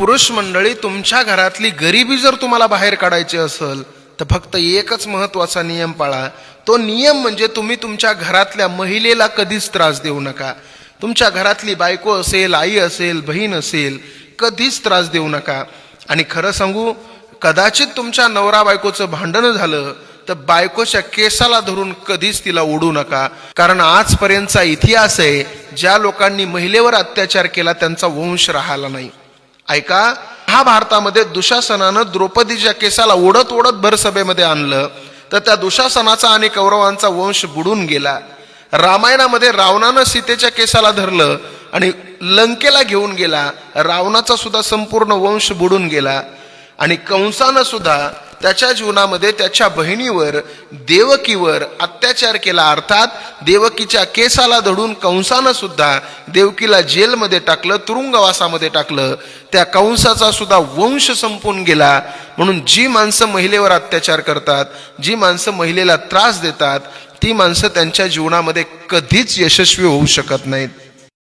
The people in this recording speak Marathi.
पुरुष मंडळी, तुमच्या घरातली गरिबी जर तुम्हाला बाहेर काढायची असेल तर फक्त एकच महत्वाचा नियम पाळा. तो नियम म्हणजे तुम्ही तुमच्या घरातल्या महिलेला कधीच त्रास देऊ नका. तुमच्या घरातली बायको असेल, आई असेल, बहीण असेल, कधीच त्रास देऊ नका. आणि खरं सांगू, कदाचित तुमच्या नवरा बायकोचं भांडण झालं तर बायकोच्या केसाला धरून कधीच तिला ओढू नका. कारण आजपर्यंतचा इतिहास आहे, ज्या लोकांनी महिलेवर अत्याचार केला त्यांचा वंश राहिला नाही. ऐका, महाभारतामध्ये दुशासनानं द्रौपदीच्या केसाला ओढत ओढत भरसभेमध्ये आणलं तर त्या दुशासनाचा आणि कौरवांचा वंश बुडून गेला. रामायणामध्ये रावणानं सीतेच्या केसाला धरलं आणि लंकेला घेऊन गेला, रावणाचा सुद्धा संपूर्ण वंश बुडून गेला. आणि कंसानं सुद्धा त्याच्या जीवनामध्ये त्याच्या बहिणीवर, देवकीवर अत्याचार केला. अर्थात देवकीच्या केसाला धरून कंसानं सुद्धा देवकीला जेलमध्ये टाकलं, तुरुंगवासामध्ये टाकलं. त्या कंसाचा सुद्धा वंश संपून गेला. म्हणून जी माणसं महिलेवर अत्याचार करतात, जी माणसं महिलेला त्रास देतात, ती माणसं त्यांच्या जीवनामध्ये कधीच यशस्वी होऊ शकत नाहीत.